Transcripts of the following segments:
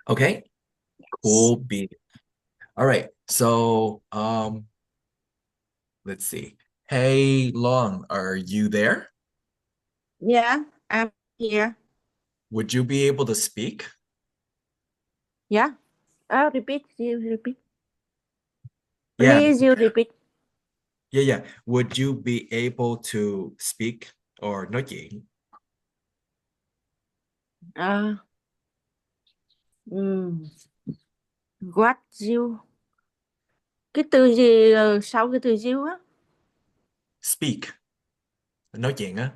Okay, cool bean. All right. So, let's see. Hey, Long, are you there? Yeah, I'm here. Would you be able to speak? Yeah. Repeat. You repeat. Yeah, Please, you repeat. yeah. Would you be able to speak or nói chuyện? Uh, mm, what you? Cái từ gì sau cái từ you á? Speak, nói chuyện á.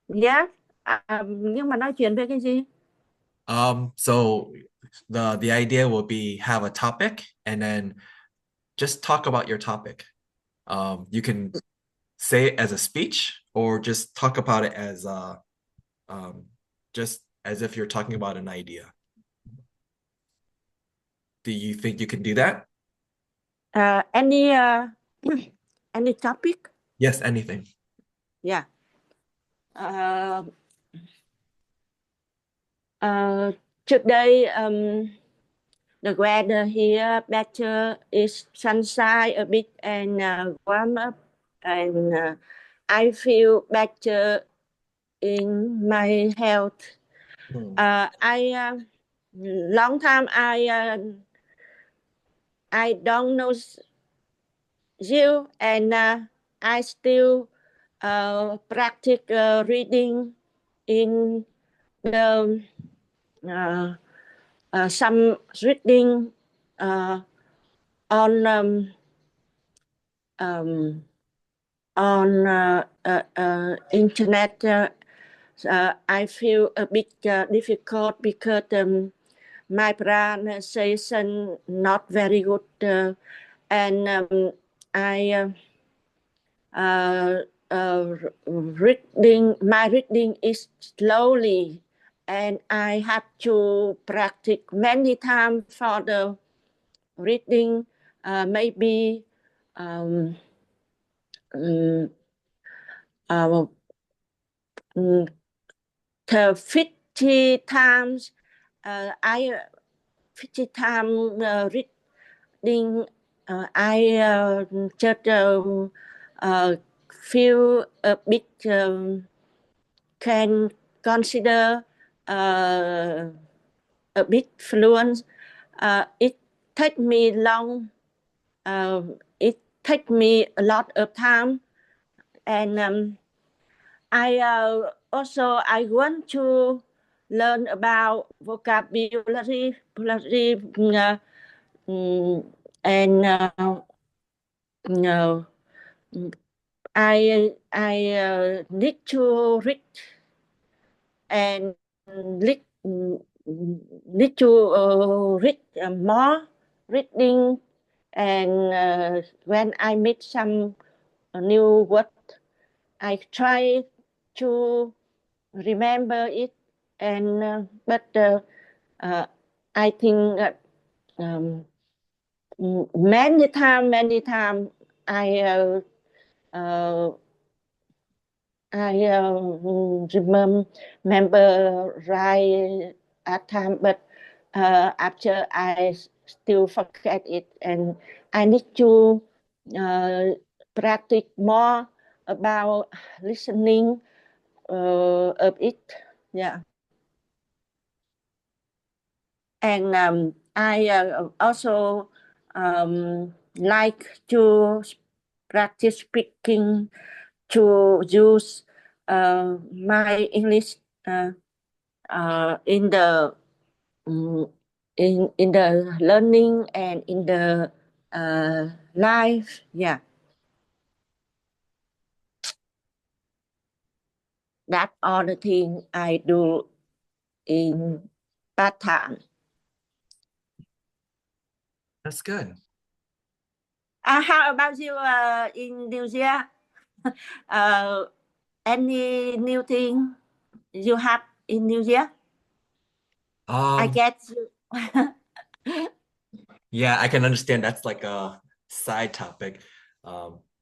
Yeah. Nhưng mà nói chuyện về cái gì? So the idea will be have a topic and then just talk about your topic. You can say it as a speech or just talk about it as um, just as if you're talking about an idea. Do you think you can do that? Any any topic? Yes, anything. Yeah. Uh, uh, Today the weather here better is sunshine a bit and warm up and I feel better in my health. Hmm. I long time I don't know you and I still practice reading in the uh, some reading uh, on um, internet. I feel a bit difficult because my pronunciation not very good, and I uh, uh, reading my reading is slowly, and I have to practice many times for the reading. Maybe um, um, uh, um, 50 times. I 50 times reading. I just uh, feel a bit can consider uh, a bit fluent. It take me long. It take me a lot of time, and I also I want to learn about vocabulary, mm, and uh, I need to read and need need to read more reading and when I meet some new word I try to remember it and but uh, I think um, many time uh, I remember right at time, but after I still forget it, and I need to uh, practice more about listening of it. Yeah, and I also like to practice speaking to use my English uh, in the um, in the learning and in the life. Yeah, that all the thing I do in part time. That's good. How about you in New Zealand? Uh, any new thing you have in New Zealand? I Um, get you. yeah, I can understand that's like a side topic.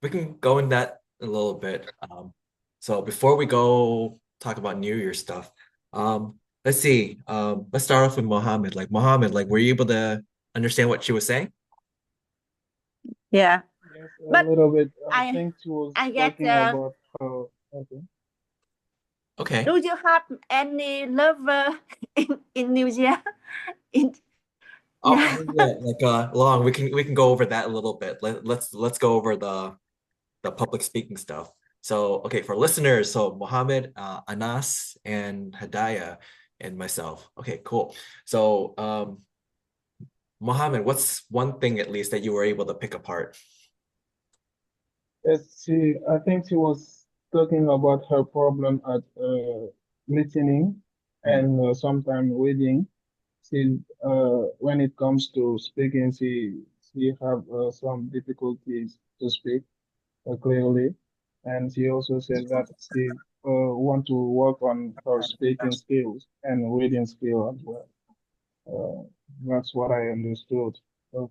We can go in that a little bit. So before we go talk about New Year stuff, let's see. Let's start off with Mohammed. Like Mohammed, like were you able to understand what she was saying? Yeah, Yes, a but little bit. I I think she was I get. talking about her. Okay. Okay. Do you have any lover in New Zealand? In Oh, yeah. yeah, like Long, we can go over that a little bit. Let's go over the public speaking stuff. So, okay, for listeners, so Mohammed, Anas, and Hadaya, and myself. Okay, cool. So, Mohammed, what's one thing at least that you were able to pick apart? Yes, I think she was talking about her problem at listening Hmm, and sometimes reading. When it comes to speaking, she have some difficulties to speak clearly, and she also said that she want to work on her speaking skills and reading skill as well. Uh, that's what I understood uh,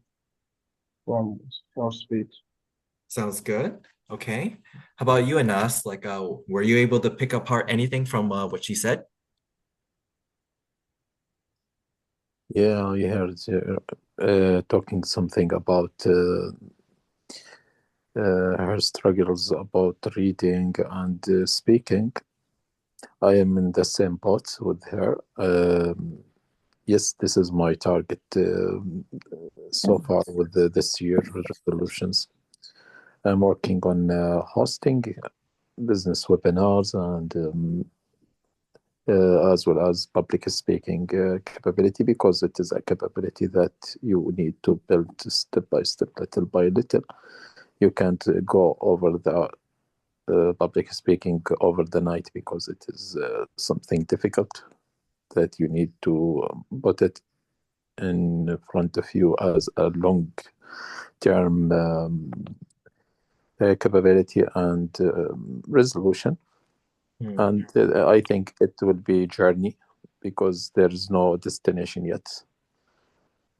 from her speech. sounds good. Okay. How about you, Anas? Like, were you able to pick apart anything from what she said? Yeah, I heard talking something about her struggles about reading and speaking. I am in the same boat with her. Yes, this is my target so far with this year resolutions. I'm working on hosting business webinars and as well as public speaking capability because it is a capability that you need to build step by step, little by little. You can't go over the public speaking over the night because it is something difficult that you need to put it in front of you as a long term capability and resolution. Hmm, And I think it will be a journey because there is no destination yet.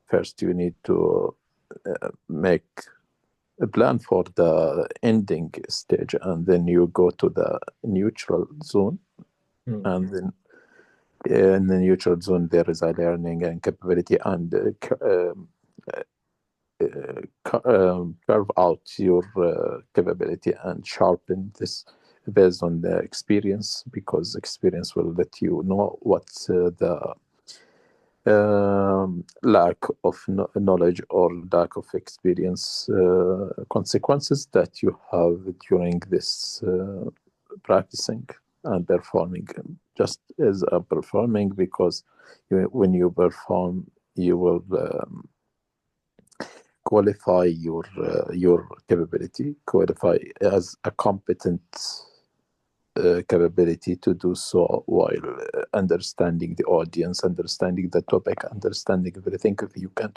First, you need to make a plan for the ending stage, and then you go to the neutral zone, hmm, and then in the neutral zone there is a learning and capability and carve out your capability and sharpen this based on the experience because experience will let you know what the lack of knowledge or lack of experience consequences that you have during this practicing and performing just as a performing because when you perform you will qualify your capability, qualify as a competent capability to do so while understanding the audience, understanding the topic, understanding everything. If you can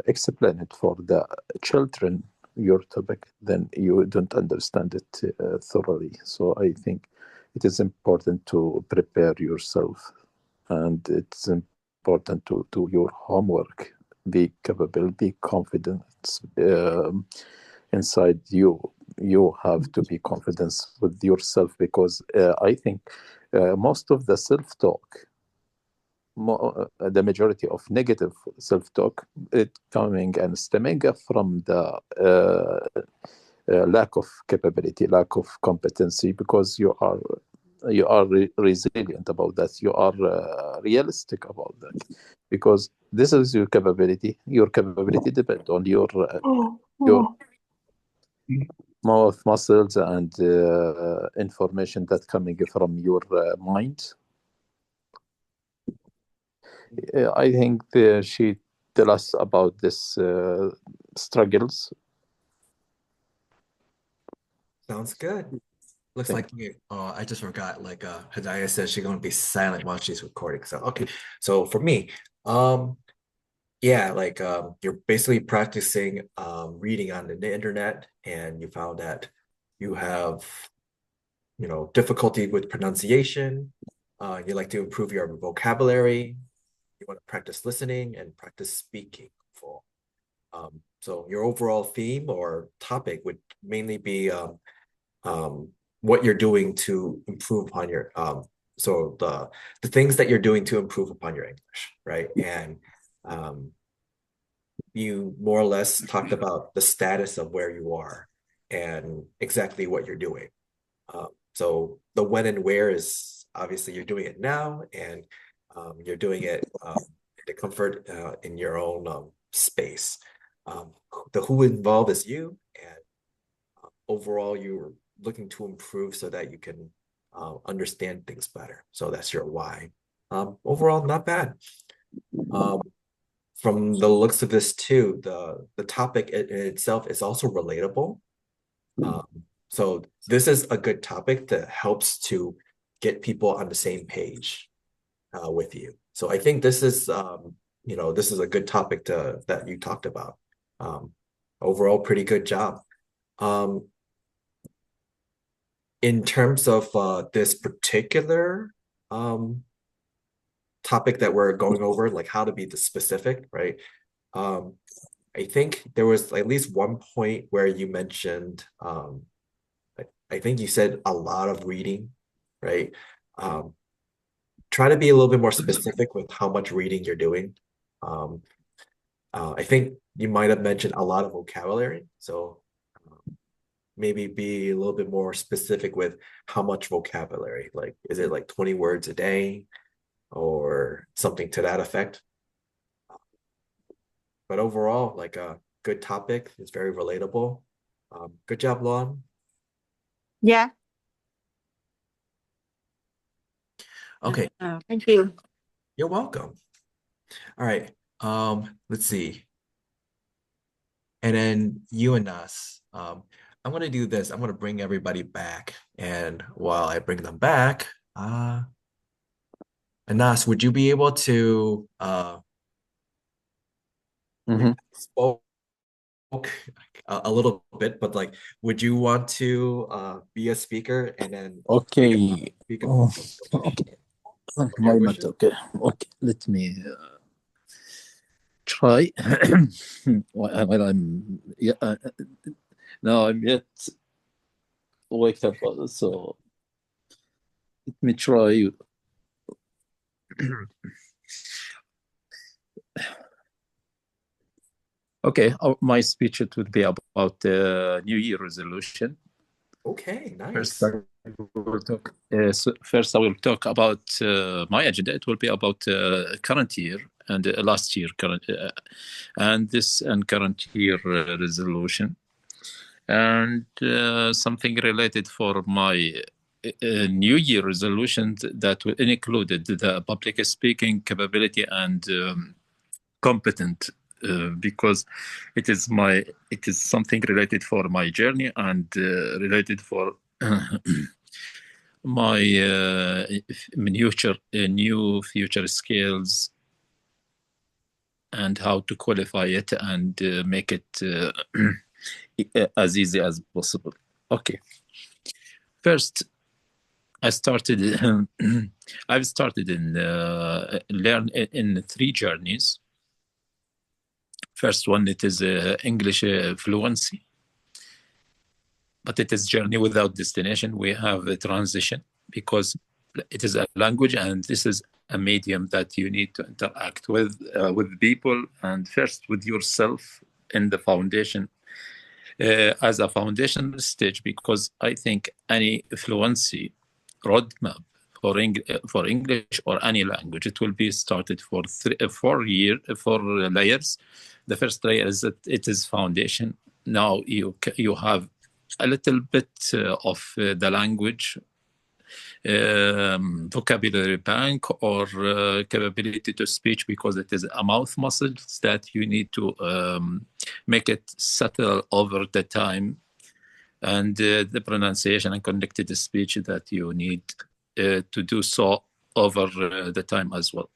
explain it for the children, your topic, then you don't understand it thoroughly. So I think it is important to prepare yourself and it's important to do your homework, be capable, be confident inside you. You have to be confident with yourself because I think most of the self-talk, the majority of negative self-talk, it coming and stemming from the lack of capability, lack of competency, because you are resilient about that. You are realistic about that, because this is your capability. Your capability depends on your mouth muscles and information that coming from your mind. I think she tell us about this struggles. sounds good. Looks Thank like I just forgot. Like Hadaya says, she's gonna be silent while she's recording. So okay. So for me, um, yeah, like you're basically practicing reading on the internet, and you found that you have difficulty with pronunciation. You like to improve your vocabulary. You want to practice listening and practice speaking. So your overall theme or topic would mainly be um, what you're doing to improve on your so the things that you're doing to improve upon your English, right? And you more or less talked about the status of where you are and exactly what you're doing. So the when and where is obviously you're doing it now, and you're doing it in the comfort in your own space. The who involved is you, and overall you're looking to improve so that you can understand things better. So that's your why. Overall, not bad. From the looks of this too, the topic in itself is also relatable. So this is a good topic that helps to get people on the same page with you. So I think this is this is a good topic that you talked about. Overall, pretty good job. In terms of this particular topic that we're going over, like how to be the specific, right? I think there was at least one point where you mentioned, I think you said a lot of reading, right? Try to be a little bit more specific with how much reading you're doing. I think you might have mentioned a lot of vocabulary, so maybe be a little bit more specific with how much vocabulary. Like, is it like 20 words a day or something to that effect? But overall, like a good topic. It's very relatable. Good job, Luan. Yeah. Okay, Thank you. you're welcome. All right. Let's see. And then you and us. I'm gonna do this. I'm gonna bring everybody back. And while I bring them back, Anas, would you be able to Mhm. spoke a little bit, but like, would you want to be a speaker and then Okay. speak Oh, about okay. your Moment. wishes? Okay. Okay. Let me try. Well, now I'm yet wake up, so let me try. Okay, my speech it would be about New Year resolution. Okay, First, nice. first I will talk about my agenda. It will be about current year and last year current and this and current year resolution, and something related for my New Year resolution that included the public speaking capability and competent. Because it is something related for my journey and related for my new future skills and how to qualify it and make it as easy as possible. Okay. First, I've started in learn in 3 journeys. First one, it is English fluency, but it is journey without destination. We have a transition because it is a language and this is a medium that you need to interact with people and first with yourself in the foundation as a foundational stage, because I think any fluency roadmap for English or any language, it will be started for 4 layers. The first layer is that it is foundation. Now you have a little bit of the language vocabulary bank or capability to speech, because it is a mouth muscle that you need to make it settle over the time, and the pronunciation and connected speech that you need to do so over the time as well.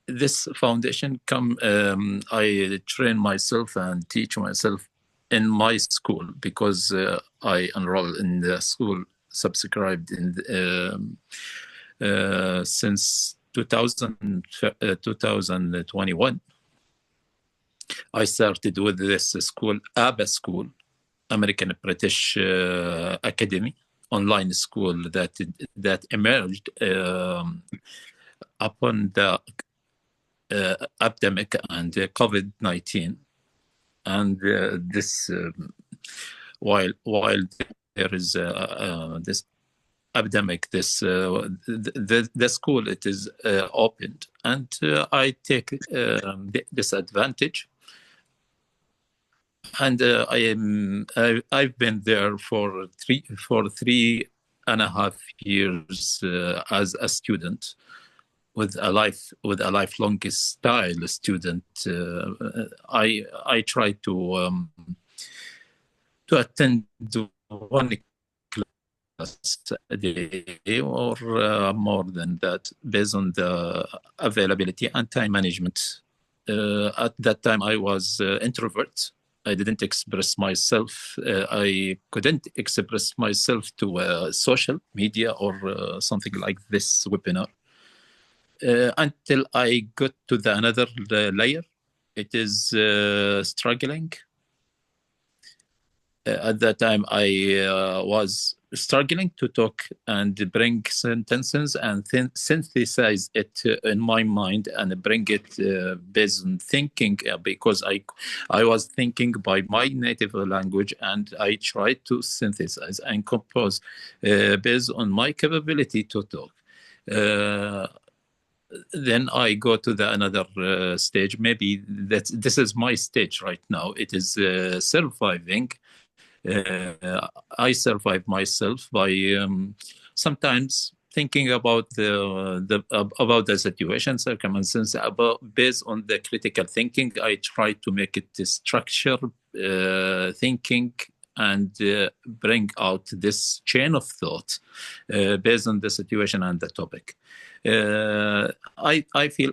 This foundation I train myself and teach myself in my school, because I enroll in the school subscribed in since 2021. I started with this school, ABA school, American British Academy, online school that emerged upon the epidemic and COVID-19, and this while there is this epidemic, the school it is opened, and I take this advantage, and I've been there for 3.5 years as a student, with a lifelong style student. I try to attend one class a day or more than that, based on the availability and time management. At that time, I was introvert. I didn't express myself. I couldn't express myself to social media or something like this webinar. Until I got to the another layer. It is struggling. At that time, I was struggling to talk and bring sentences and synthesize it in my mind and bring it based on thinking, because I was thinking by my native language, and I tried to synthesize and compose based on my capability to talk. Then I go to the another stage. Maybe this is my stage right now. It is surviving. I survive myself by sometimes thinking about the situation, circumstances, based on the critical thinking. I try to make it structure thinking and bring out this chain of thought based on the situation and the topic. I feel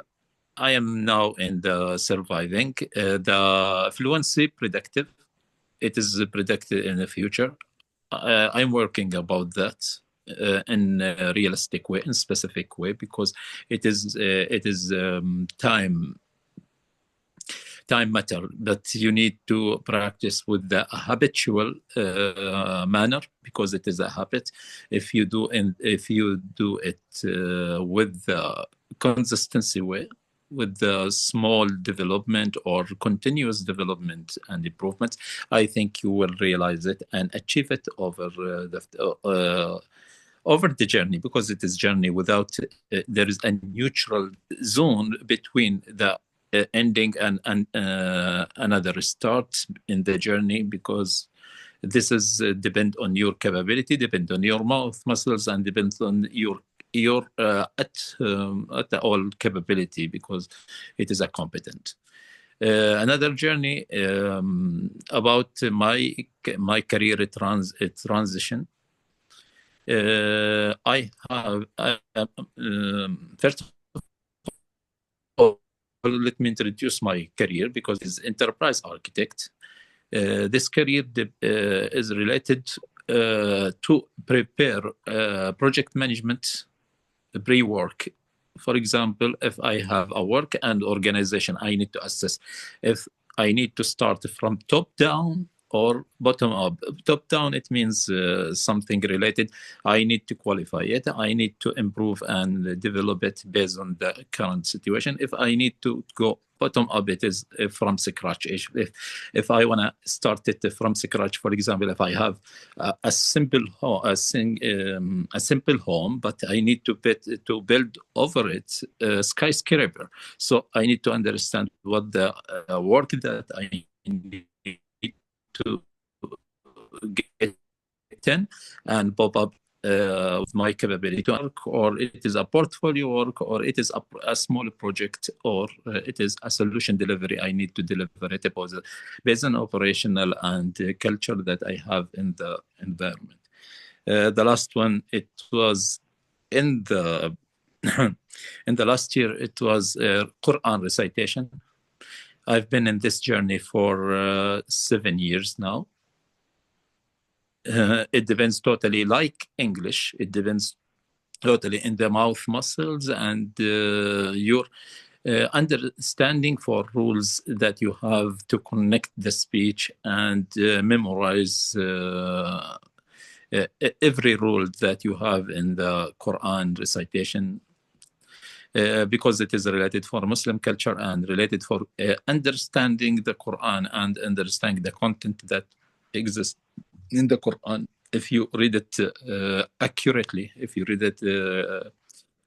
I am now in the surviving. The fluency predictive. It is predicted in the future. I'm working about that in a realistic way, in specific way, because it is time matter, but you need to practice with the habitual manner, because it is a habit. If you do it with the consistency way, with the small development or continuous development and improvement, I think you will realize it and achieve it over the journey, because it is journey without there is a neutral zone between the ending and another start in the journey, because this is depend on your capability, depend on your mouth muscles, and depends on your at all capability, because it is a competent. Another journey about my career transition. I have first of all, let me introduce my career, because it's enterprise architect. This career is related to prepare project management pre-work. For example, if I have a work and organization, I need to assess if I need to start from top down or bottom up. Top down, it means something related. I need to qualify it. I need to improve and develop it based on the current situation. If I need to go bottom up, it is from scratch. If I want to start it from scratch, for example, if I have a simple home, but I need to build over it a skyscraper. So I need to understand what the work that I need to get in and pop up with my capability to work, or it is a portfolio work, or it is a small project, or it is a solution delivery. I need to deliver it based on operational and culture that I have in the environment. The last one, it was in the in the last year, it was Quran recitation. I've been in this journey for 7 years now. It depends totally, like English, it depends totally in the mouth muscles and your understanding for rules that you have to connect the speech and memorize every rule that you have in the Quran recitation, because it is related for Muslim culture and related for understanding the Quran and understanding the content that exists in the Quran. If you read it accurately, if you read it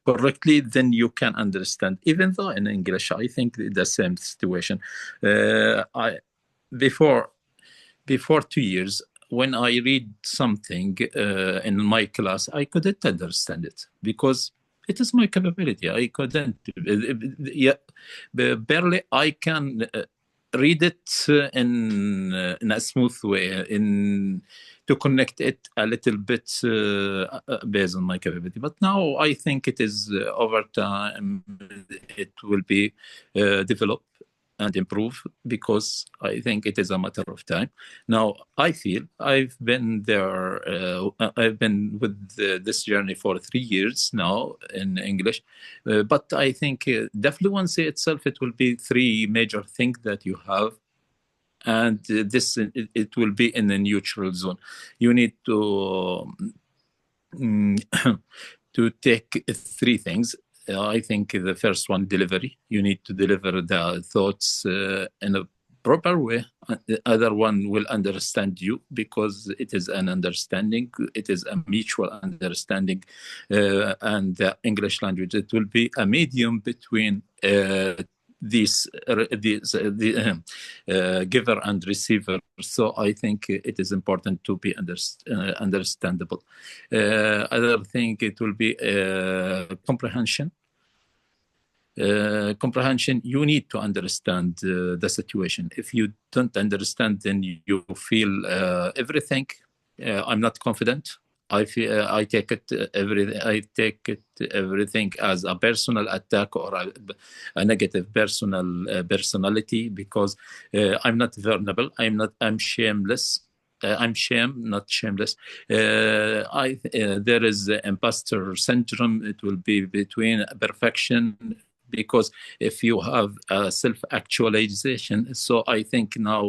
correctly, then you can understand. Even though in English, I think the same situation. I before 2 years, when I read something in my class, I couldn't understand it because it is my capability. I couldn't. Yeah, barely I can read it in a smooth way, in to connect it a little bit based on my capability. But now I think it is over time it will be developed and improve, because I think it is a matter of time. Now, I feel I've been there, I've been with this journey for 3 years now in English, but I think the fluency itself, it will be three major things that you have, and it will be in a neutral zone. You need to to take three things. I think the first one, delivery. You need to deliver the thoughts in a proper way. The other one will understand you, because it is an understanding. It is a mutual understanding. And the English language, it will be a medium between the giver and receiver. So I think it is important to be understandable. Other thing, it will be comprehension. Comprehension, you need to understand the situation. If you don't understand, then you feel everything. I'm not confident. I take everything as a personal attack or a negative personality, because I'm not vulnerable. I'm shameless. I'm not shameless. There is imposter syndrome. It will be between perfection, because if you have self-actualization, so I think now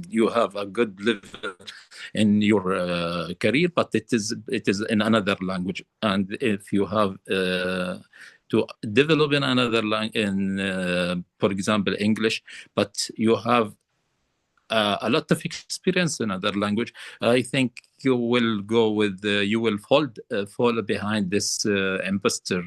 you have a good level in your career, but it is in another language. And if you have to develop in another language, for example, English, but you have a lot of experience in other language, I think you will go with you will fall behind this imposter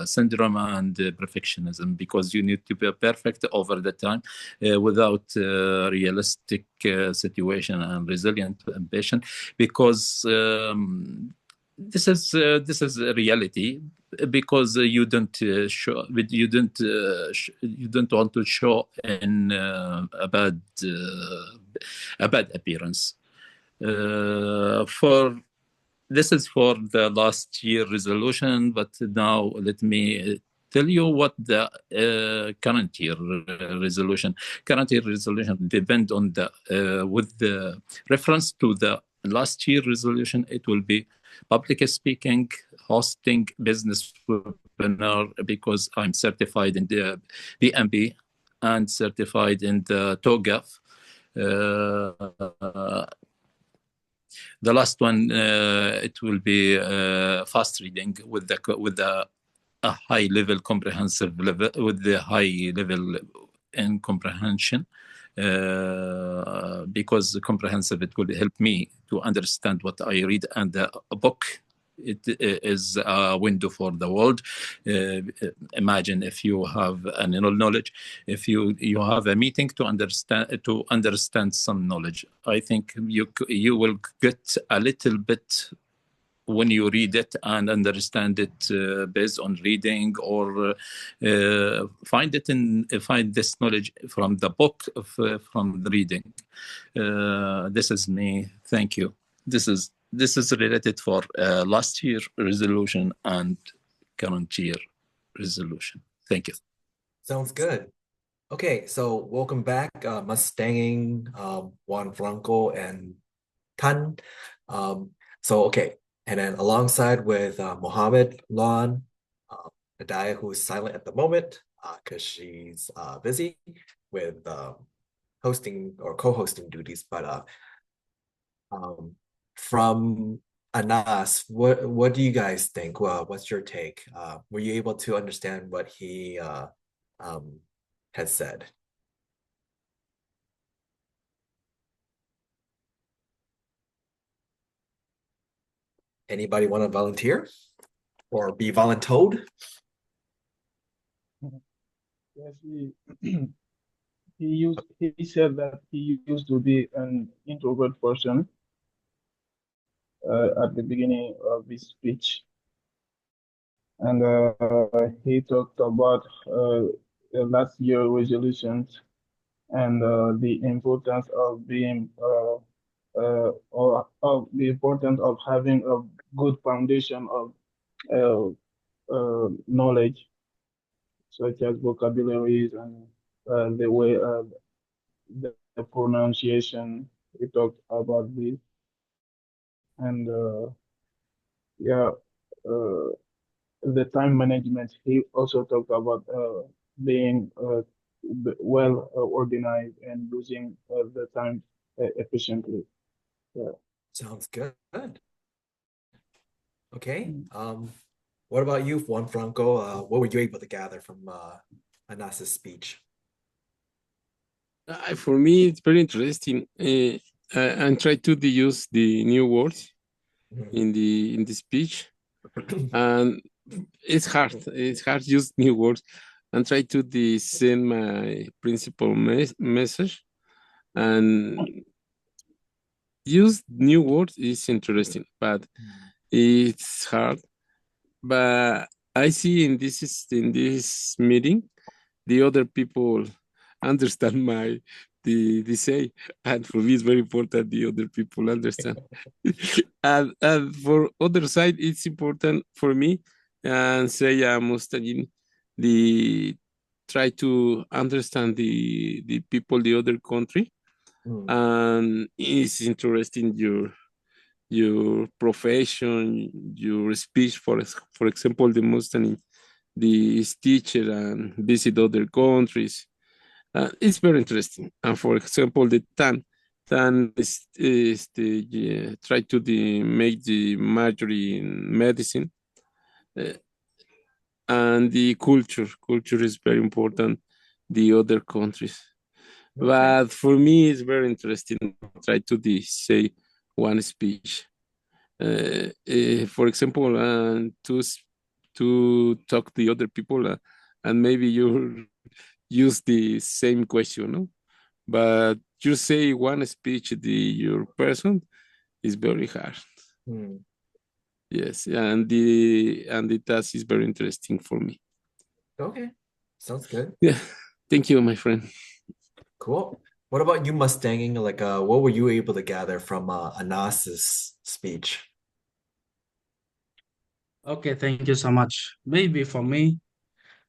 syndrome and perfectionism, because you need to be perfect over the time without realistic situation and resilient ambition, because this is a reality, because you don't want to show in a bad appearance. For this is for the last year resolution, but now let me tell you what the current year resolution. Current year resolution depend on the with the reference to the last year resolution. It will be public speaking, hosting business webinar, because I'm certified in the BMB and certified in the TOGAF. The last one, it will be fast reading with a high level comprehensive level, with the high level in comprehension. Because comprehensive, it will help me to understand what I read, and a book, it is a window for the world. Imagine if you have an knowledge, if you have a meeting to understand some knowledge, I think you will get a little bit when you read it and understand it based on reading, or find this knowledge from the book, from the reading. This is me. Thank you. This is related for last year resolution and current year resolution. Thank you. Sounds good. Okay, so welcome back, Mustanging, Juan Franco, and Thanh. Okay, and then alongside with Mohammed, Luan, Adaya, who's silent at the moment because she's busy with hosting or co-hosting duties, but from Anas, what do you guys think? Well, what's your take? Were you able to understand what he um, had said? Anybody want to volunteer or be voluntold? Yes, he said that he used to be an introvert person at the beginning of his speech, and he talked about the last year resolutions and the importance of being or of the importance of having a good foundation of knowledge, such as vocabularies and the way the pronunciation. We talked about this, and yeah, uh, the time management. He also talked about being well organized and using the time efficiently. Yeah. Sounds good. Okay. What about you, Juan Franco? What were you able to gather from Anas's speech? For me, it's very interesting. And try to use the new words in the speech, and it's hard. It's hard to use new words, and try to send my principal message, and use new words is interesting, but it's hard. But I see in this meeting, the other people understand the say, and for me it's very important the other people understand. and for other side, it's important for me and say Mustajin, the try to understand the people the other country, and it's interesting your profession, your speech. For example, the Mustajin, the teacher and visit other countries. It's very interesting. And for example, the TAN is try to make the majority in medicine, and the culture is very important. The other countries, but for me, it's very interesting. Try to say one speech. For example, to talk the other people, and maybe you use the same question, no? But you say one speech, your person is very hard. Yes, and the task is very interesting for me. Okay, sounds good. Yeah, thank you, my friend. Cool. What about you, Mustanging? Like, what were you able to gather from Anas's speech? Okay, thank you so much. Maybe for me,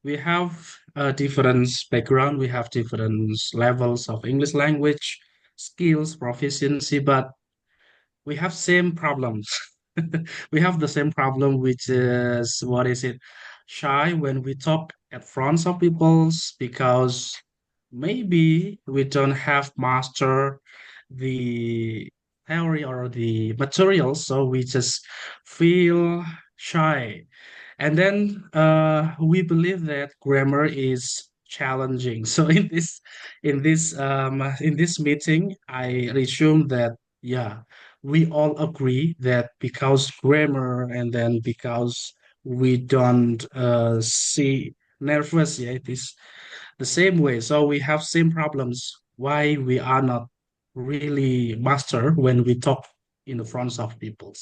we have a different background, we have different levels of English language, skills, proficiency, but we have same problems. We have the same problem, which is what is it? Shy when we talk at front of people's, because maybe we don't have master the theory or the materials, so we just feel shy. And then we believe that grammar is challenging. So in this meeting, I assume that, yeah, we all agree that because grammar, and then because we don't see nervous, yeah, it is the same way. So we have same problems why we are not really master when we talk in the front of people.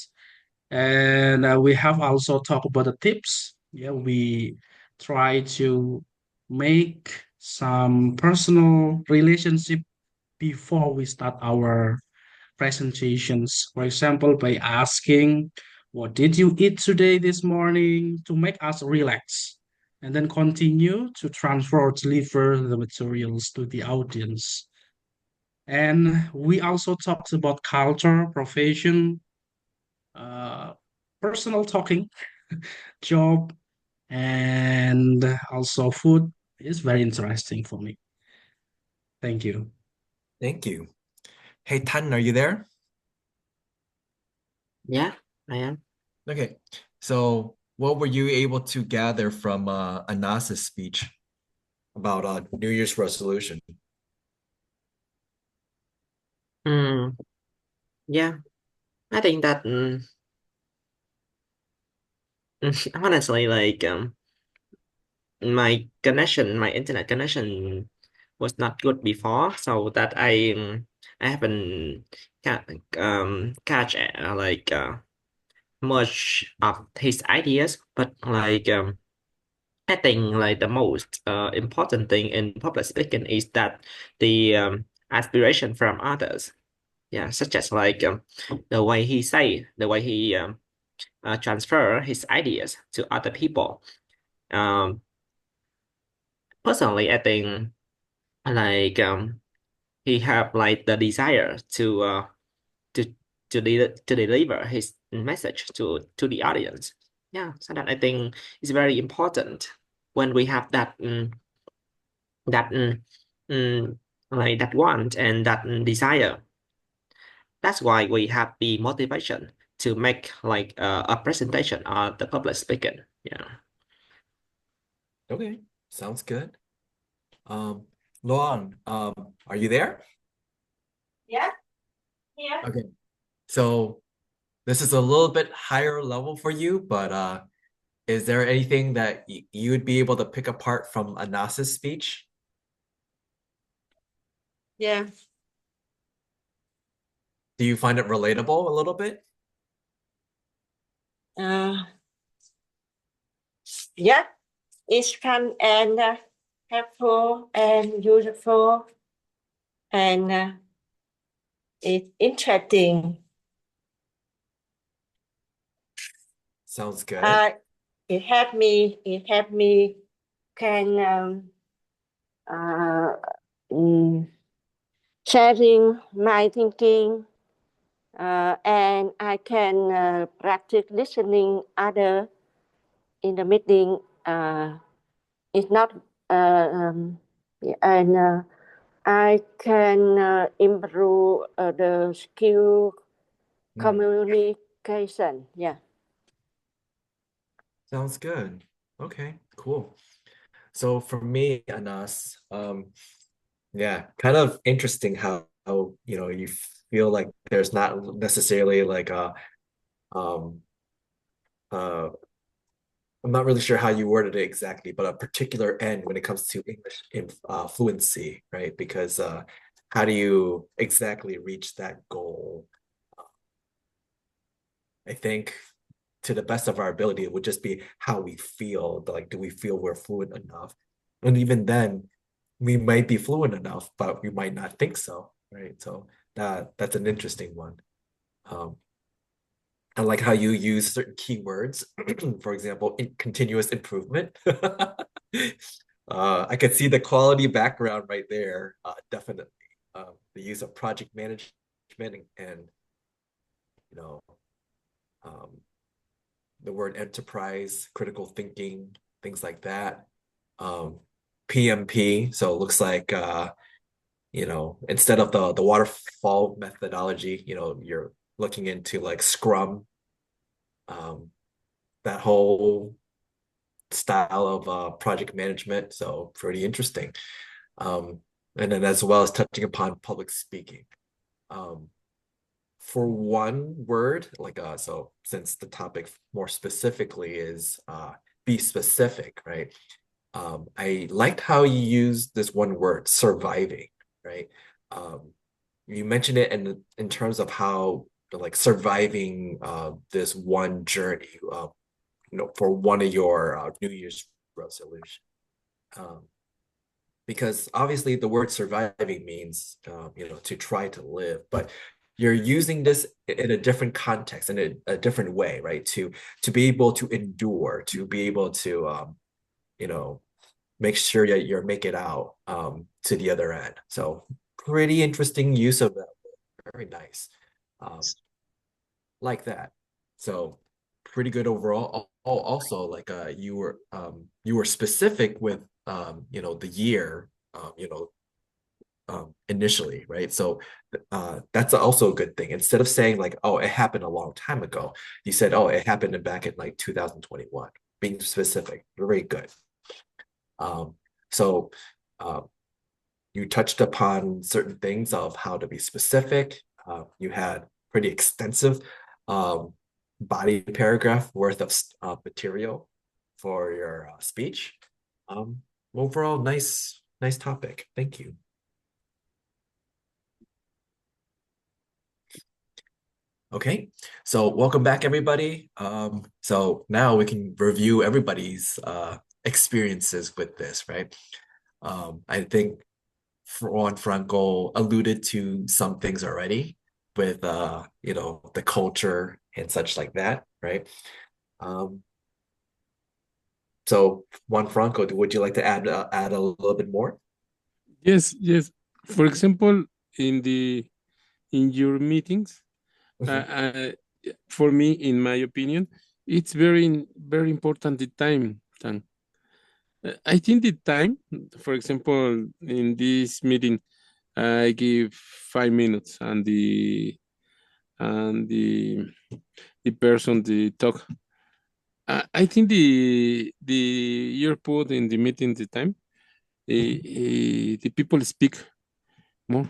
And we have also talked about the tips. Yeah, we try to make some personal relationship before we start our presentations. For example, by asking, "What did you eat today this morning?" to make us relax, and then continue to transfer or deliver the materials to the audience. And we also talked about culture, profession, uh, personal talking, job, and also food is very interesting for me. Thank you. Thank you. Hey, Tan, are you there? Yeah, I am. Okay. So what were you able to gather from Anas's speech about New Year's resolution? Mm, yeah, I think that honestly, like my internet connection was not good before, so that I haven't catch like much of his ideas, but like I think like the most important thing in public speaking is that the aspiration from others, yeah, such as like the way he say, the way he transfer his ideas to other people. Um, Personally, I think like he have like the desire to to deliver his message to the audience. Yeah, so that I think is very important when we have that that mm, like that want and that desire. That's why we have the motivation to make like a presentation on the public speaking. Yeah. Okay, sounds good. Um, Luan, are you there? Yeah, yeah. Okay. So this is a little bit higher level for you, but is there anything that you would be able to pick apart from Anas's speech? Yeah. Do you find it relatable a little bit? Uh, yeah, it's fun and helpful and useful and it's interesting. Sounds good. Uh, it helped me can uh, mm, sharing my thinking and I can practice listening other in the meeting. It's not and I can improve the skill Hmm. communication. Yeah. Sounds good. Okay, cool. So for me, Anas, yeah, kind of interesting how you feel like there's not necessarily like a um uh I'm not really sure how you worded it exactly, but a particular end when it comes to English in fluency, right? Because how do you exactly reach that goal? I think to the best of our ability, it would just be how we feel. Like, do we feel we're fluent enough? And even then, we might be fluent enough, but we might not think so, right? So that's an interesting one. Um, I like how you use certain keywords, for example, continuous improvement. I could see the quality background right there, definitely. The use of project management and you know, um, the word enterprise, critical thinking, things like that. Um, PMP, so it looks like instead of the waterfall methodology, you're looking into like Scrum, um, that whole style of project management. So pretty interesting. Um, and then as well as touching upon public speaking. Um, for one word, like so since the topic more specifically is be specific, right? I liked how you used this one word, surviving, right? Um, you mentioned it in terms of how like surviving this one journey, for one of your New Year's resolution. Um, because obviously the word surviving means to try to live, but you're using this in a different context, in a different way, right? To be able to endure, to be able to you know make sure that you're make it out to the other end. So pretty interesting use of that. Very nice. Um, like that. So pretty good overall. Also, like you were specific with the year, initially, right? So that's also a good thing. Instead of saying like, oh, it happened a long time ago, you said, oh, it happened back in like 2021. Being specific, very good. So you touched upon certain things of how to be specific. You had pretty extensive body paragraph worth of material for your speech. Overall, nice topic. Thank you. Okay, so welcome back, everybody. So now we can review everybody's experiences with this, right? I think Juan Franco alluded to some things already with the culture and such like that, right? So Juan Franco, would you like to add a little bit more? Yes, yes. For example, in your meetings, for me, in my opinion, it's very important the time. Tan. I think the time, for example, in this meeting, I give 5 minutes, and the person the talk. I think the year put in the meeting the time, the people speak more.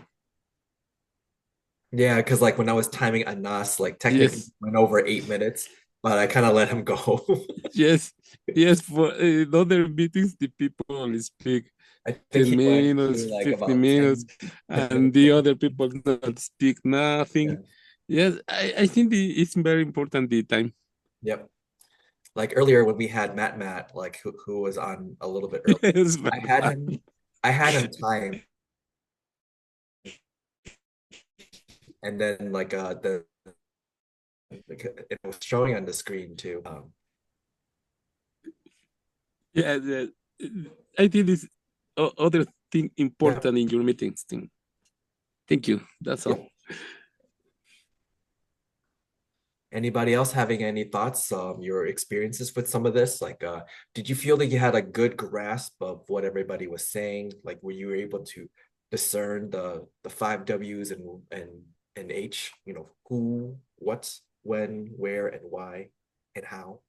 Yeah, because like when I was timing Anas, like technically Yes, went over 8 minutes, but I kind of let him go. yes, yes. For in other meetings, the people speak I think 10 he went to minutes, like 50 about minutes, 10 and minutes. the other people not speak Yeah. nothing. Yes, I think it's very important the time. Yep. Like earlier when we had Matt, like who was on a little bit early. Yes, I had but him I had him timed, and then like it was showing on the screen too. yeah, I think this other thing Yeah. important in your meetings thing. Thank you. That's all. Yep. Anybody else having any thoughts, your experiences with some of this? Like, did you feel that you had a good grasp of what everybody was saying? Like, were you able to discern the five W's and H, who, what, when, where, and why, and how?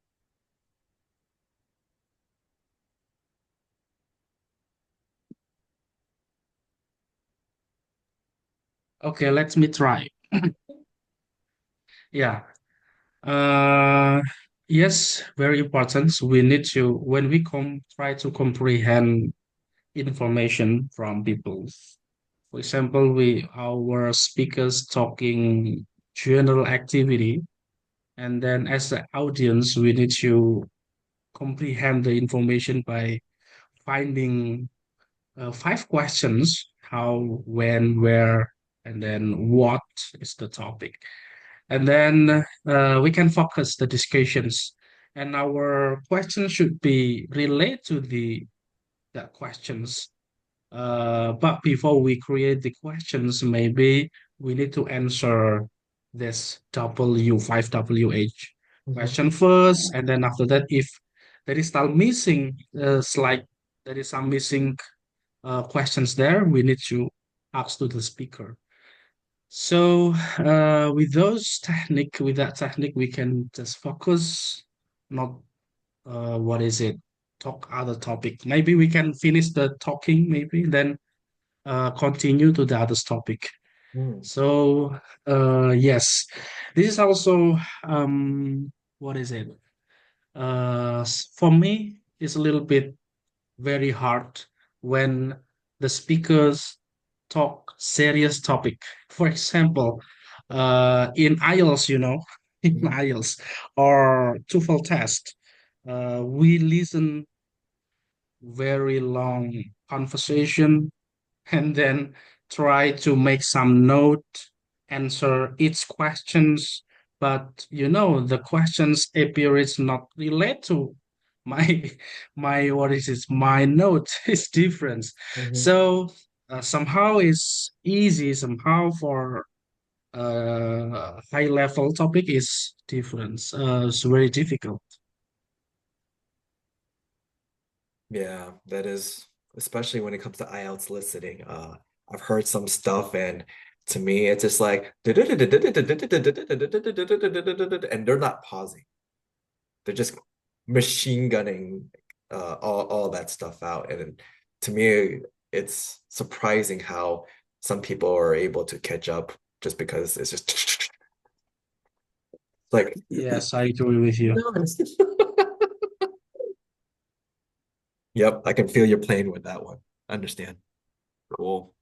Okay, let me try. Yeah. Uh, yes, very important. So we need to, when we try to comprehend information from people. For example, our speakers talking general activity, and then as the audience, we need to comprehend the information by finding 5 questions: how, when, where, and then what is the topic. And then we can focus the discussions, and our questions should be related to the questions. But before we create the questions, maybe we need to answer this W5WH Mhm. question first, and then after that, if there is some missing, like there is some missing questions there, we need to ask to the speaker. So with that technique, we can just focus, not what is it, talk other topic. Maybe we can finish the talking, maybe then continue to the other topic. Mm. So yes, this is also what is it? For me, it's a little bit very hard when the speakers talk serious topic. For example, in IELTS, in Mhm. IELTS or TOEFL test, we listen very long conversation and then try to make some note, answer each questions. But the questions appear it's not related to my my what is it? My note is different. Mhm. So somehow it's easy. Somehow for high level topic is different. It's very difficult. Yeah, that is, especially when it comes to IELTS listening. I've heard some stuff, and to me, it's just like, and they're not pausing. They're just machine gunning all that stuff out. And to me, it's surprising how some people are able to catch up just because it's just like, Yes, I agree with you. yep, I can feel your pain with that one. Understand. Cool.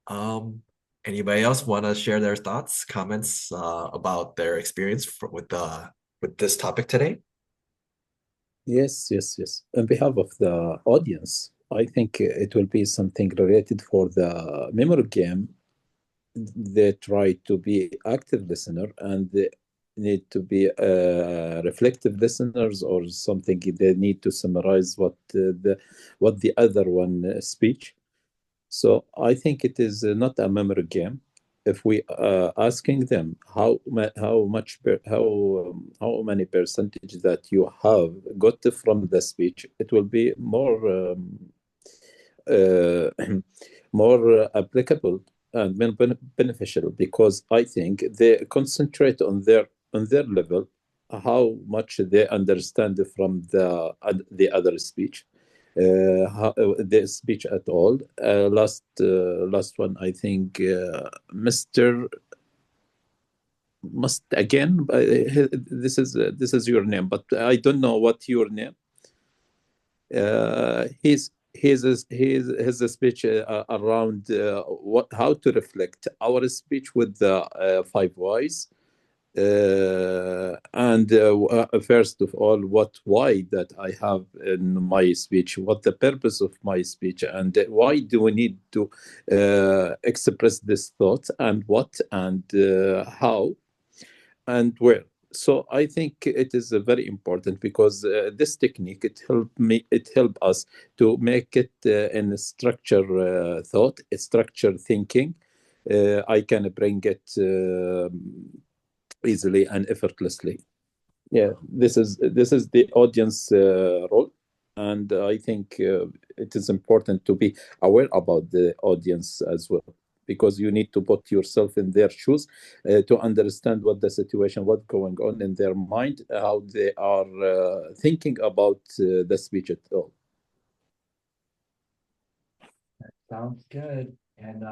Um, Anybody else want to share their thoughts, comments about their experience with this topic today? Yes, yes, yes. On behalf of the audience, I think it will be something related for the memory game. They try to be active listener and they need to be reflective listeners or something. They need to summarize what the other one speech. So I think it is not a memory game. If we asking them how much how many percentage that you have got from the speech, it will be more uh, more applicable and beneficial because I think they concentrate on their level, how much they understand from the other speech, the speech at all. Last one, I think, Mr. Must again. This is your name, but I don't know what your name. His speech around what how to reflect our speech with the five whys. And first of all, what why that I have in my speech, what the purpose of my speech, and why do we need to express this thought, and what and how and where. So I think it is very important because this technique it help us to make it in a structure thought, a structure thinking. I can bring it easily and effortlessly. Yeah, this is the audience role, and I think it is important to be aware about the audience as well because you need to put yourself in their shoes to understand what the situation, what's going on in their mind, how they are thinking about the speech at all. Sounds good. And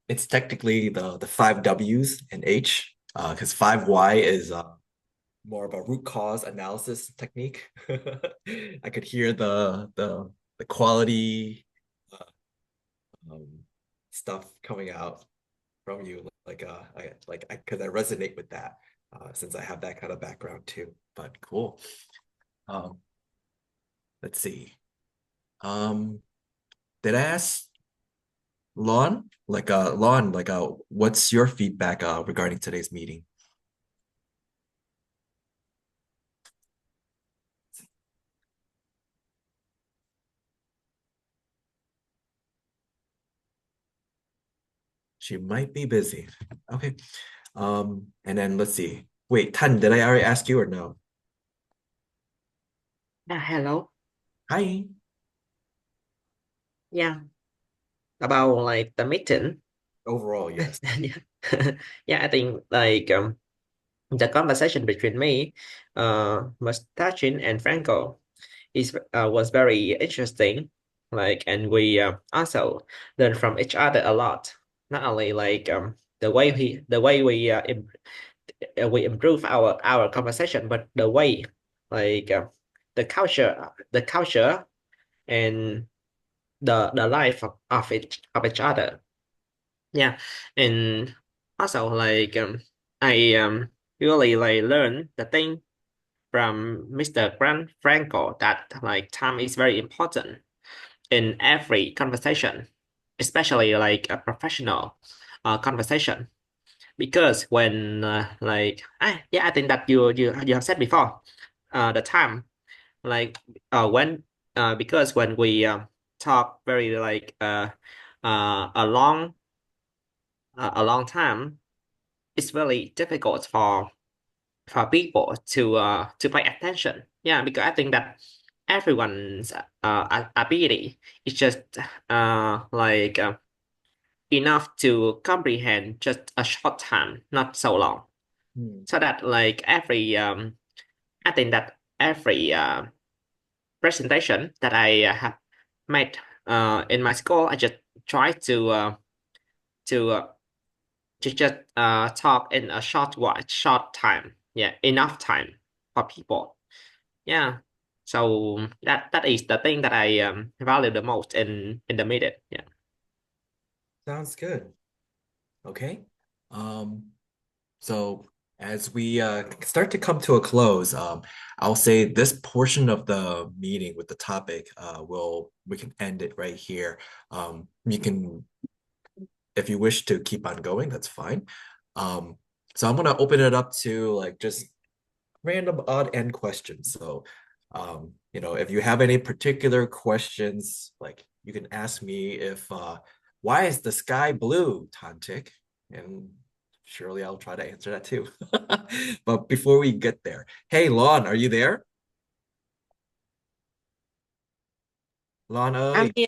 it's technically the five W's and H, because five Y is more of a root cause analysis technique. I could hear the quality um, stuff coming out from you, like I because I resonate with that since I have that kind of background too. But cool. Um, let's see. Um, did I ask Lon, what's your feedback regarding today's meeting? She might be busy. Okay. And then let's see. Wait, Tan, did I already ask you or no? Hello. Hi. Yeah, about like the meeting. Overall, yes. Yeah. Yeah, I think like the conversation between me, Mustachin and Franco was very interesting. Like, and we also learn from each other a lot. Not only like the way we improve our conversation, but the way like the culture and the life of each other. Yeah, and also like I really like learn the thing from Mr. Grant Franco that like time is very important in every conversation, especially like a professional conversation. Because when yeah, I think that you have said before, the time like when because when we talk very like a long time, it's really difficult for people to pay attention. Yeah, because I think that everyone's ability. It's just like enough to comprehend just a short time, not so long. So that like every I think that every presentation that I have made in my school, I just try to uh, to just talk in a short time. Yeah, enough time for people. Yeah. So that is the thing that I value the most in the meeting. Yeah. Sounds good. Okay. So as we start to come to a close, I'll say this portion of the meeting with the topic, we can end it right here. You can, if you wish to keep on going, that's fine. So I'm gonna open it up to like just random odd end questions. So, if you have any particular questions, like you can ask me if why is the sky blue, Tantik? And surely I'll try to answer that too. But before we get there, hey Lon, are you there? Lon, I'm here.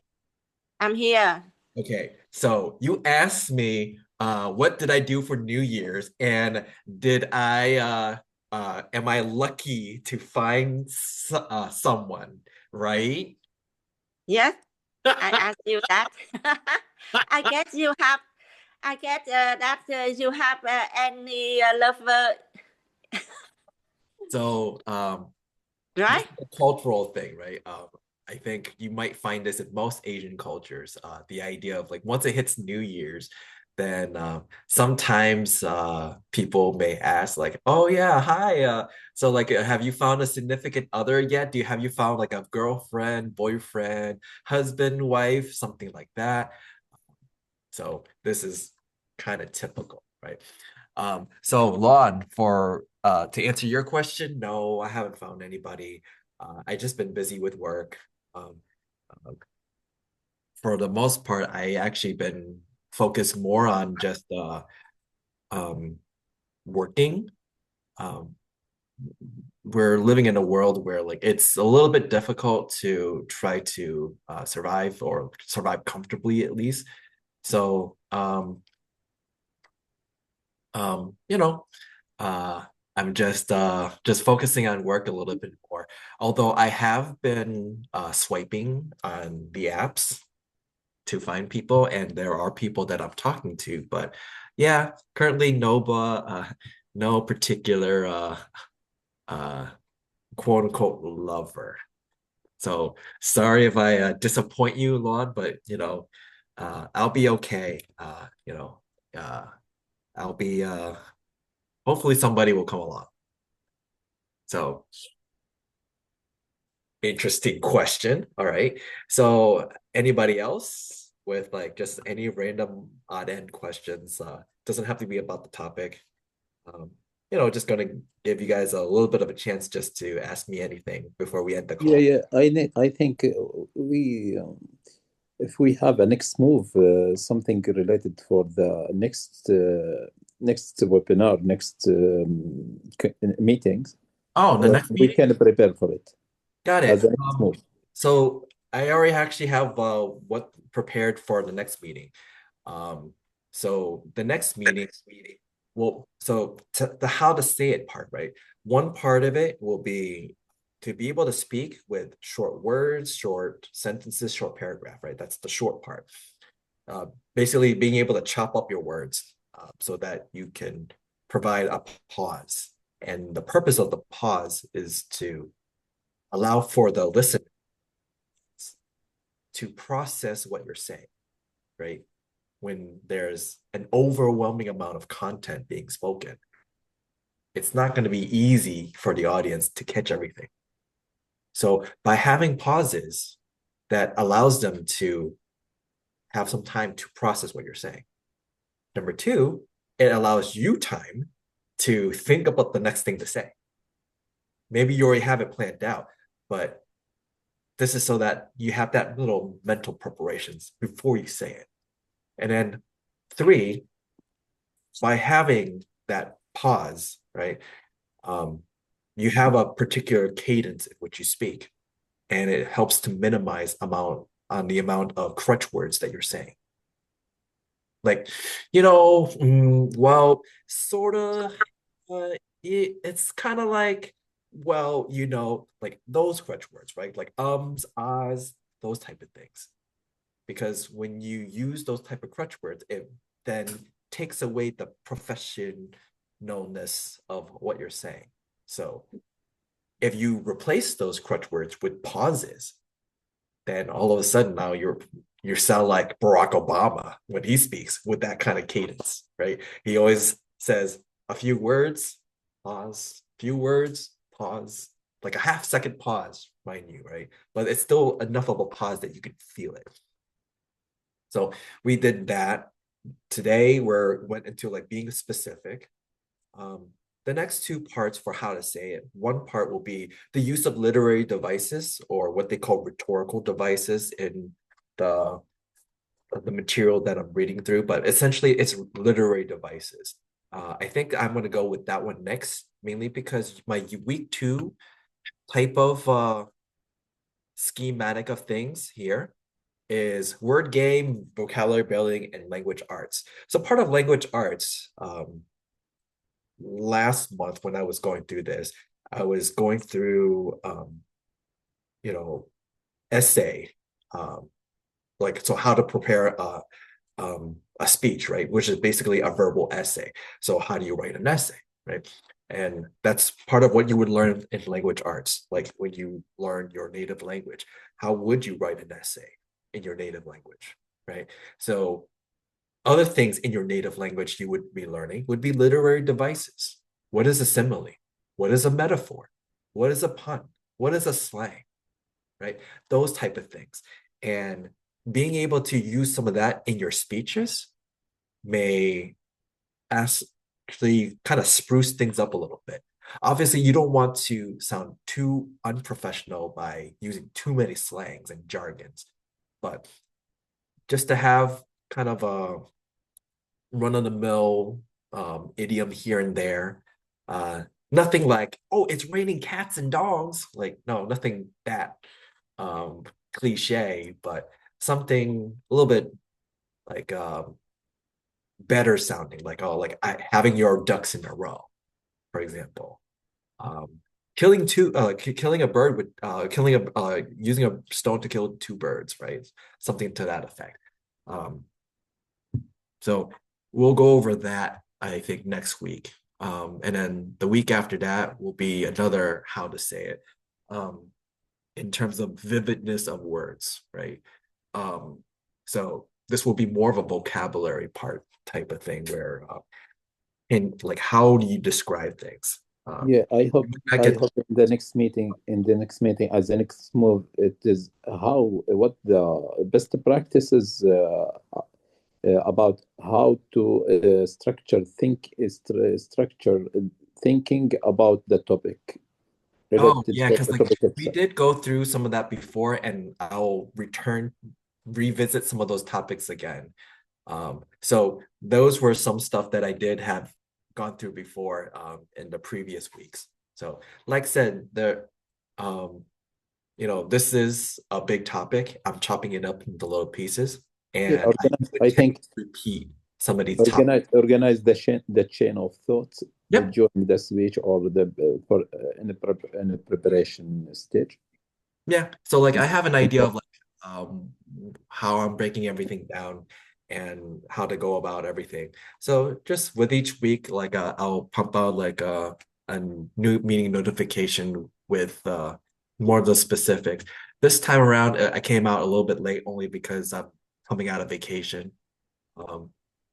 I'm here. okay. So you asked me what did I do for New Year's, and did I am I lucky to find someone, right? Yes, I asked you that. I guess you have. I guess that you have any lover, So this right? is a cultural thing, right? I think you might find this in most Asian cultures. The idea of like once it hits New Year's, then sometimes people may ask like, "Oh yeah, hi. So like, have you found a significant other yet? Have you found like a girlfriend, boyfriend, husband, wife, something like that?" So this is kind of typical, right? So Lon, for to answer your question, no, I haven't found anybody. I just been busy with work. Um, uh, for the most part, I actually been focused more on just um, working. Um, we're living in a world where like it's a little bit difficult to try to survive or survive comfortably at least. So um, you know, uh, I'm just focusing on work a little bit more. Although I have been swiping on the apps to find people, and there are people that I'm talking to. But yeah, currently no particular uh, quote unquote lover. So sorry if I disappoint you, Lon, but I'll be okay. Uh, I'll be hopefully somebody will come along. So interesting question. All right. So anybody else with like just any random odd end questions? Doesn't have to be about the topic. Um, just gonna give you guys a little bit of a chance just to ask me anything before we end the Yeah, call. yeah. I think we if we have a next move, something related for the next webinar, next meetings, Oh, the next we meeting? can prepare for it Got as it. a next move. So I already actually have what prepared for the next meeting. Um, so the next meeting, well, so the how to say it part, right? One part of it will be to be able to speak with short words, short sentences, short paragraph, right? That's the short part. Basically being able to chop up your words so that you can provide a pause. And the purpose of the pause is to allow for the listener to process what you're saying, right? When there's an overwhelming amount of content being spoken, it's not going to be easy for the audience to catch everything. So by having pauses that allows them to have some time to process what you're saying. Number two, it allows you time to think about the next thing to say. Maybe you already have it planned out, but this is so that you have that little mental preparations before you say it. And then three, by having that pause, right? You have a particular cadence in which you speak. and it helps to minimize the amount of crutch words that you're saying. Like, well, sort of, it's kind of like, well, like those crutch words, right? Like ahs, those type of things. Because when you use those type of crutch words, it then takes away the professionalness of what you're saying. So if you replace those crutch words with pauses, then all of a sudden now you sound like Barack Obama when he speaks with that kind of cadence, right? He always says a few words, pause, few words, pause, like a half-second pause, mind you, right? But it's still enough of a pause that you can feel it. So we did that. Today went into like being specific. The next two parts for how to say it. One part will be the use of literary devices, or what they call rhetorical devices, in the material that I'm reading through, but essentially it's literary devices. I think I'm going to go with that one next, mainly because my week 2 type of schematic of things here is word game, vocabulary building, and language arts. So part of language arts, last month when I was going through this, I was going through, essay, like, so how to prepare a speech, right? Which is basically a verbal essay. So how do you write an essay, right? And that's part of what you would learn in language arts. Like when you learn your native language, how would you write an essay in your native language, right? So other things in your native language you would be learning would be literary devices. What is a simile? What is a metaphor? What is a pun? What is a slang, right? Those type of things. And being able to use some of that in your speeches may actually kind of spruce things up a little bit. Obviously, you don't want to sound too unprofessional by using too many slangs and jargons, but just to have kind of a run-of-the-mill idiom here and there. Nothing like, oh, it's raining cats and dogs. Like, no, nothing that cliche, but something a little bit like better sounding, like, oh, like having your ducks in a row, for example. Killing a bird with using a stone to kill 2 birds, right? Something to that effect. So we'll go over that, I think, next week. And then the week after that will be another how to say it, in terms of vividness of words, right? So this will be more of a vocabulary part type of thing where, and like, how do you describe things? Yeah, I hope I I get hope in the next meeting, as the next move, it is what the best practices about how to structure thinking about the topic Oh, related yeah, to because the like topic we itself. did go through some of that before, and I'll revisit some of those topics again. So those were some stuff that I did have gone through before in the previous weeks. So like I said, this is a big topic. I'm chopping it up into little pieces, Yeah, and I do I intend think to repeat some of these topics. organize the chain of thoughts Yep. during the speech or in a preparation stage. Yeah. So like I have an idea of like how I'm breaking everything down and how to go about everything. So just with each week, like I'll pump out like a new meeting notification with more of the specifics. This time around, I came out a little bit late only because I'm coming out of vacation.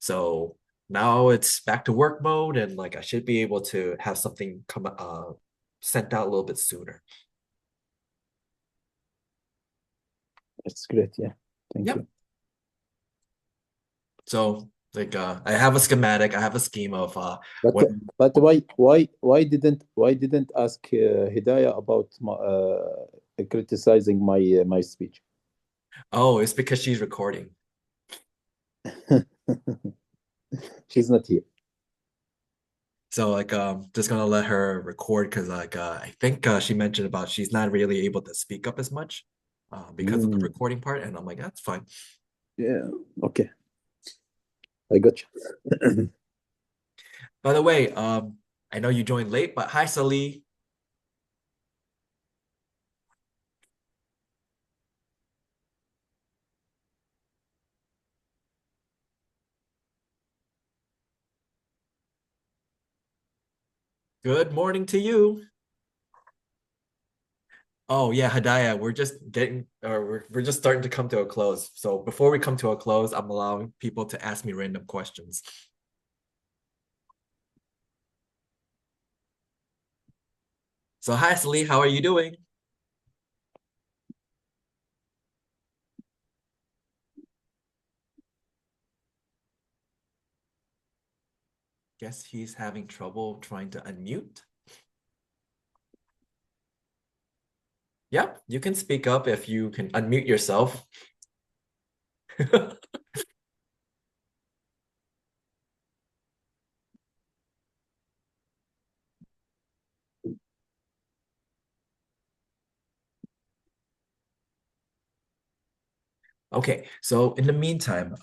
So now it's back to work mode, and like I should be able to have something come sent out a little bit sooner. It's great. Yeah, thank Yep. you. So like I have a schematic, I have a scheme of But what but why didn't ask Hidayah about criticizing my speech? oh, it's because she's recording. She's not here. So like just gonna let her record because like I think she mentioned about she's not really able to speak up as much because of the recording part, and I'm like, that's fine. Yeah. Okay. I got you. By the way, I know you joined late, but hi Sally. Good morning to you. Oh yeah, Hadaya, we're just getting or we're just starting to come to a close. So before we come to a close, I'm allowing people to ask me random questions. So hi Sally, how are you doing? Guess he's having trouble trying to unmute. Yep, you can speak up if you can unmute yourself. Okay, so in the meantime,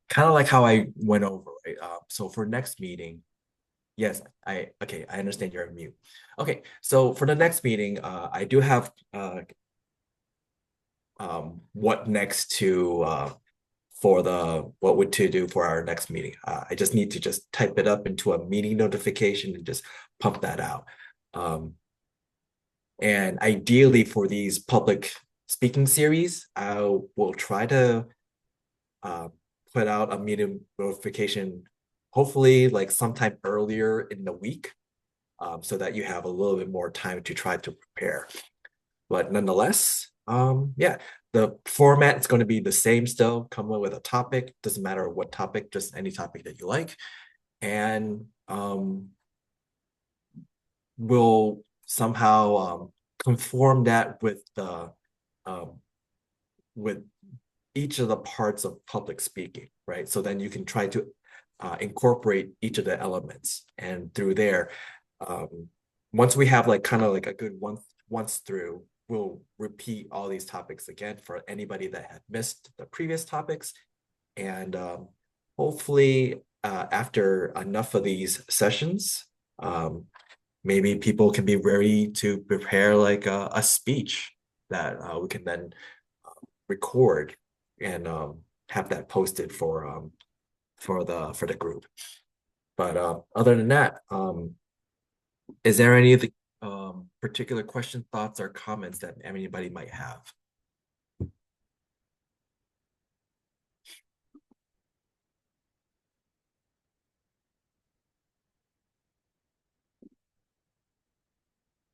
kind of like how I went over, right? So for next meeting, yes, I understand you're on mute. Okay, so for the next meeting, I do have what next to for the what would to do for our next meeting. I just need to just type it up into a meeting notification and just pump that out. And ideally for these public speaking series, I will try to uh, put out a meeting notification, hopefully like sometime earlier in the week, so that you have a little bit more time to try to prepare. But nonetheless, yeah, the format is going to be the same still. Come up with a topic, doesn't matter what topic, just any topic that you like. And we'll somehow conform that with the with each of the parts of public speaking, right? So then you can try to incorporate each of the elements, and through there, once we have like kind of like a good once through, we'll repeat all these topics again for anybody that had missed the previous topics, and hopefully after enough of these sessions, maybe people can be ready to prepare like a speech that we can then record and have that posted for the group. But other than that, is there any particular question, thoughts, or comments that anybody might have?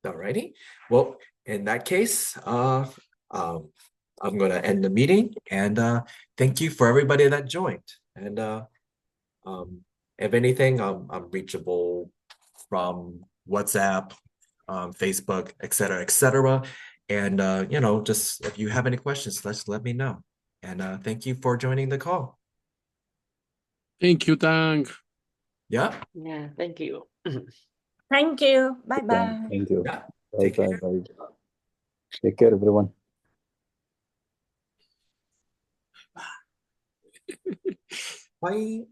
Alrighty. Well, in that case, I'm gonna end the meeting, and thank you for everybody that joined. And if anything, I'm reachable from WhatsApp, Facebook, etc., etc. And you know, just if you have any questions, just let me know. And thank you for joining the call. Thank you, Tang. Yeah. Yeah, thank you. Thank you. Bye bye. Thank you. Yeah. Bye Take bye care. bye. Take care, everyone. Bye.